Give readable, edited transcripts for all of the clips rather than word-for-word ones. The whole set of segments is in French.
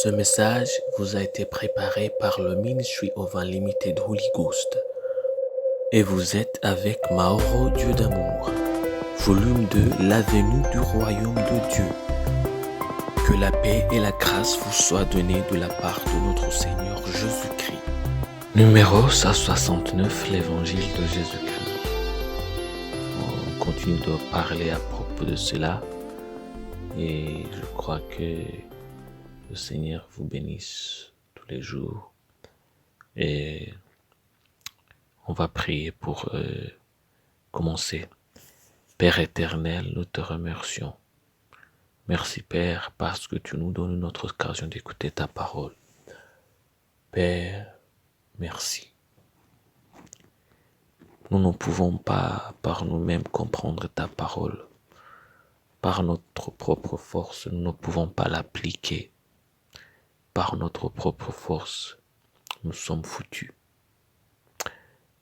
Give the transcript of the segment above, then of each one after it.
Ce message vous a été préparé par le Ministry of Unlimited Holy Ghost et vous êtes avec Mauro Dieu d'amour, volume 2, la venue du royaume de Dieu. Que la paix et la grâce vous soient données de la part de notre Seigneur Jésus-Christ. Numéro 169, l'évangile de Jésus-Christ. On continue de parler à propos de cela et je crois que le Seigneur vous bénisse tous les jours. Et on va prier pour commencer. Père éternel, nous te remercions. Merci Père parce que tu nous donnes notre occasion d'écouter ta parole. Père, merci. Nous ne pouvons pas par nous-mêmes comprendre ta parole. Par notre propre force, nous ne pouvons pas l'appliquer. Par notre propre force, nous sommes foutus.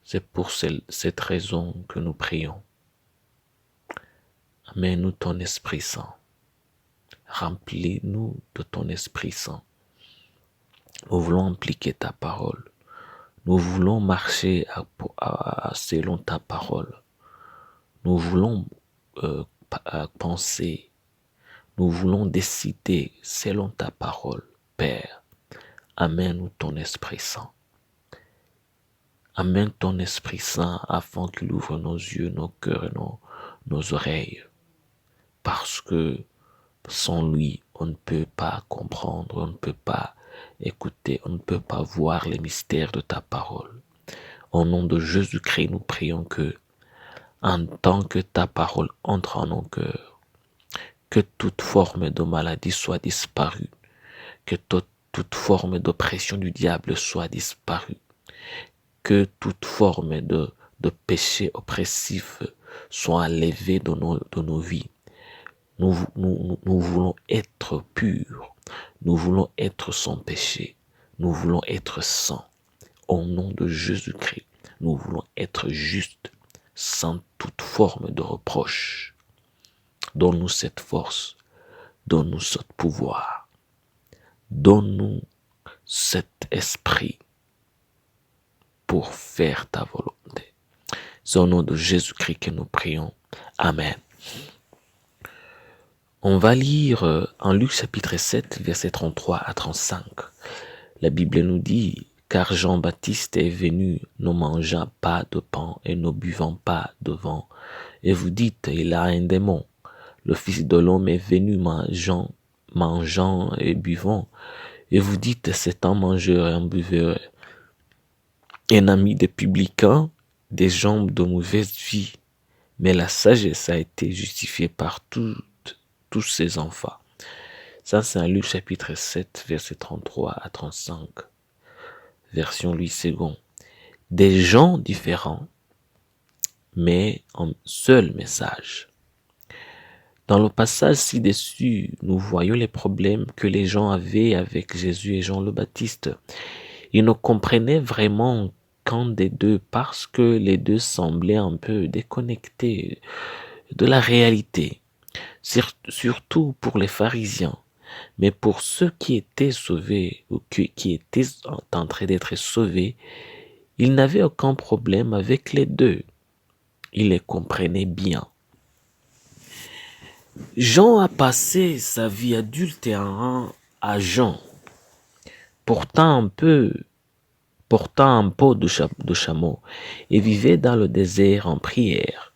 C'est pour cette raison que nous prions. Amène-nous ton Esprit Saint. Remplis-nous de ton Esprit Saint. Nous voulons appliquer ta parole. Nous voulons marcher selon ta parole. Nous voulons penser. Nous voulons décider selon ta parole. Père, amène-nous ton Esprit Saint. Amène ton Esprit Saint afin qu'il ouvre nos yeux, nos cœurs et nos oreilles. Parce que sans lui, on ne peut pas comprendre, on ne peut pas écouter, on ne peut pas voir les mystères de ta parole. Au nom de Jésus-Christ, nous prions que, en tant que ta parole entre en nos cœurs, que toute forme de maladie soit disparue, que toute forme d'oppression du diable soit disparue, que toute forme de péché oppressif soit enlevée de nos vies. Nous voulons être purs, nous voulons être sans péché, nous voulons être saints. Au nom de Jésus-Christ, nous voulons être justes, sans toute forme de reproche. Donne-nous cette force, donne-nous ce pouvoir, donne-nous cet esprit pour faire ta volonté. C'est au nom de Jésus-Christ que nous prions. Amen. On va lire en Luc chapitre 7, versets 33 à 35. La Bible nous dit, « Car Jean-Baptiste est venu, ne mangeant pas de pain et ne buvant pas de vin. Et vous dites, il a un démon. Le Fils de l'homme est venu mangeant et buvant. Et vous dites, c'est un mangeur et un buveur, un ami des publicains, des gens de mauvaise vie. Mais la sagesse a été justifiée par tous ses enfants. » Ça, c'est un Luc chapitre 7, versets 33 à 35. Version Louis II. Des gens différents, mais un seul message. Dans le passage ci-dessus, nous voyons les problèmes que les gens avaient avec Jésus et Jean le Baptiste. Ils ne comprenaient vraiment qu'un des deux parce que les deux semblaient un peu déconnectés de la réalité. Surtout pour les pharisiens, mais pour ceux qui étaient sauvés ou qui étaient en train d'être sauvés, ils n'avaient aucun problème avec les deux. Ils les comprenaient bien. Jean a passé sa vie adulte et à Jean, portant un pot de chameau et vivait dans le désert en prière.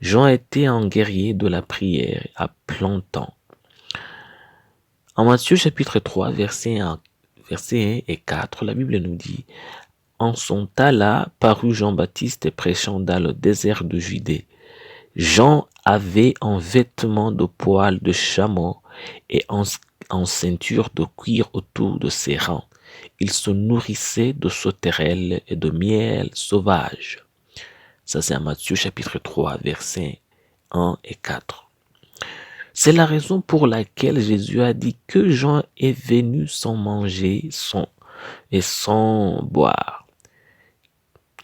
Jean était un guerrier de la prière à plein temps. En Matthieu chapitre 3, versets 1 et 4, la Bible nous dit « En son temps-là parut Jean-Baptiste prêchant dans le désert de Judée. Jean avait un vêtement de poil de chameau et en ceinture de cuir autour de ses reins. Il se nourrissait de sauterelles et de miel sauvage. » Ça, c'est à Matthieu chapitre 3, versets 1 et 4. C'est la raison pour laquelle Jésus a dit que Jean est venu sans manger et sans boire.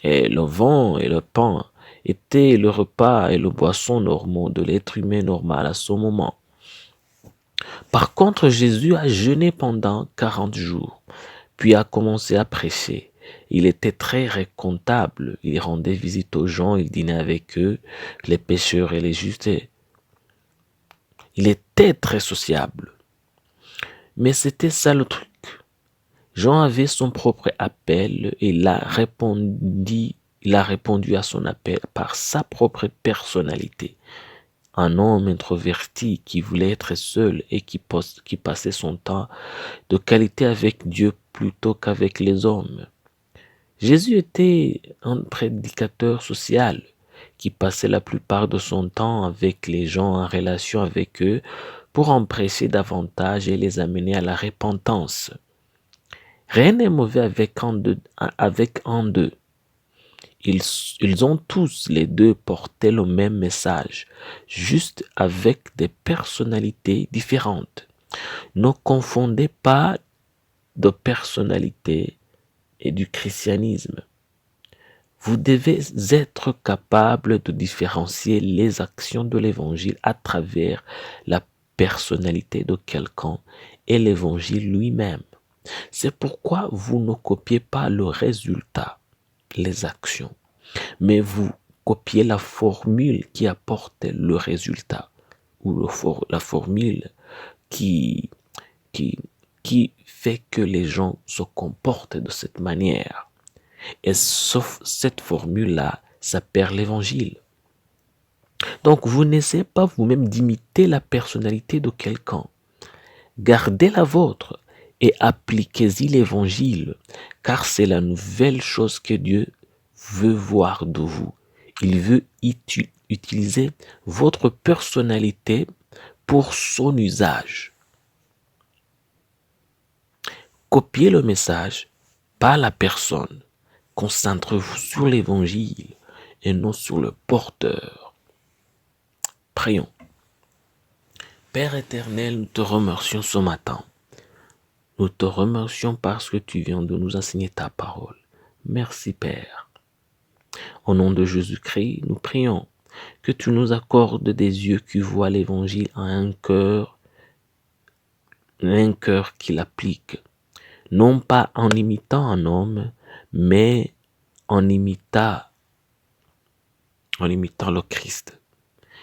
Et le vin et le pain étaient le repas et le boisson normaux de l'être humain normal à ce moment. Par contre, Jésus a jeûné pendant 40 jours, puis a commencé à prêcher. Il était très récontable, il rendait visite aux gens, il dînait avec eux, les pécheurs et les justes. Il était très sociable. Mais c'était ça le truc. Jean avait son propre appel et il a répondu à son appel par sa propre personnalité. Un homme introverti qui voulait être seul et qui passait son temps de qualité avec Dieu plutôt qu'avec les hommes. Jésus était un prédicateur social qui passait la plupart de son temps avec les gens, en relation avec eux, pour en prêcher davantage et les amener à la repentance. Rien n'est mauvais avec un d'eux. Ils ont tous les deux porté le même message, juste avec des personnalités différentes. Ne confondez pas de personnalité et du christianisme. Vous devez être capable de différencier les actions de l'évangile à travers la personnalité de quelqu'un et l'évangile lui-même. C'est pourquoi vous ne copiez pas le résultat, les actions, mais vous copiez la formule qui apporte le résultat ou la formule qui, qui fait que les gens se comportent de cette manière. Et sauf cette formule-là, ça perd l'évangile. Donc, vous n'essayez pas vous-même d'imiter la personnalité de quelqu'un. Gardez la vôtre et appliquez-y l'évangile, car c'est la nouvelle chose que Dieu veut voir de vous. Il veut utiliser votre personnalité pour son usage. Copiez le message, pas la personne. Concentrez-vous sur l'évangile et non sur le porteur. Prions. Père éternel, nous te remercions ce matin. Nous te remercions parce que tu viens de nous enseigner ta parole. Merci Père. Au nom de Jésus-Christ, nous prions que tu nous accordes des yeux qui voient l'évangile à un cœur qui l'applique. Non pas en imitant un homme, mais en imitant le Christ.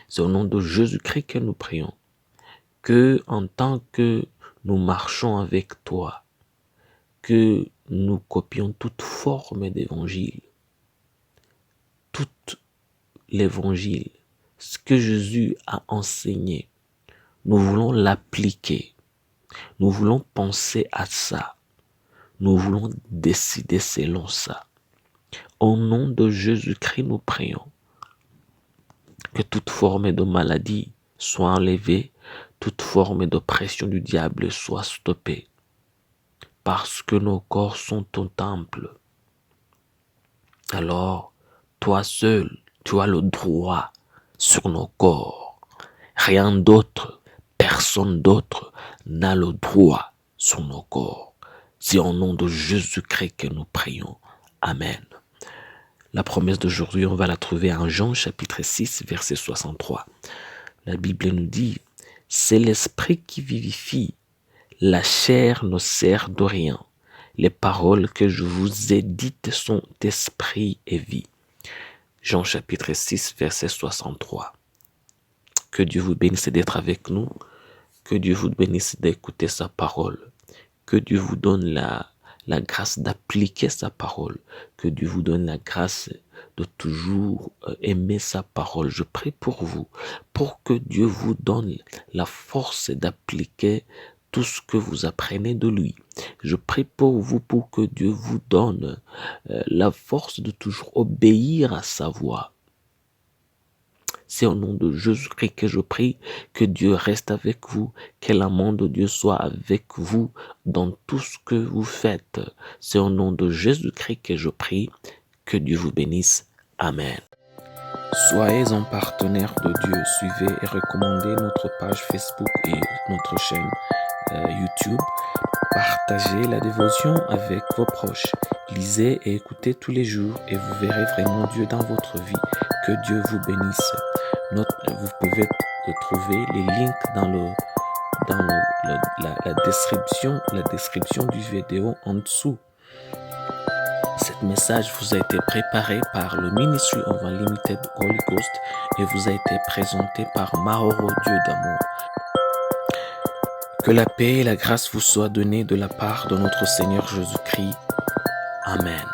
C'est au nom de Jésus-Christ que nous prions. Que en tant que nous marchons avec toi, que nous copions toute forme d'évangile, tout l'évangile, ce que Jésus a enseigné, nous voulons l'appliquer. Nous voulons penser à ça. Nous voulons décider selon ça. Au nom de Jésus-Christ, nous prions que toute forme de maladie soit enlevée, toute forme d'oppression du diable soit stoppée, parce que nos corps sont ton temple. Alors, toi seul, tu as le droit sur nos corps. Rien d'autre, personne d'autre n'a le droit sur nos corps. C'est au nom de Jésus-Christ que nous prions. Amen. La promesse d'aujourd'hui, on va la trouver en Jean chapitre 6, verset 63. La Bible nous dit, « C'est l'esprit qui vivifie, la chair ne sert de rien. Les paroles que je vous ai dites sont esprit et vie. » Jean chapitre 6, verset 63. Que Dieu vous bénisse d'être avec nous. Que Dieu vous bénisse d'écouter sa parole. Que Dieu vous donne la grâce d'appliquer sa parole. Que Dieu vous donne la grâce de toujours aimer sa parole. Je prie pour vous, pour que Dieu vous donne la force d'appliquer tout ce que vous apprenez de lui. Je prie pour vous pour que Dieu vous donne la force de toujours obéir à sa voix. C'est au nom de Jésus-Christ que je prie, que Dieu reste avec vous, que l'amour de Dieu soit avec vous dans tout ce que vous faites. C'est au nom de Jésus-Christ que je prie, que Dieu vous bénisse. Amen. Soyez un partenaire de Dieu. Suivez et recommandez notre page Facebook et notre chaîne YouTube. Partagez la dévotion avec vos proches. Lisez et écoutez tous les jours et vous verrez vraiment Dieu dans votre vie. Que Dieu vous bénisse. Vous pouvez trouver les links dans la description du vidéo en dessous. Cet message vous a été préparé par le Ministry of Unlimited Holy Ghost et vous a été présenté par Mahoro Dieu d'amour. Que la paix et la grâce vous soient données de la part de notre Seigneur Jésus-Christ. Amen.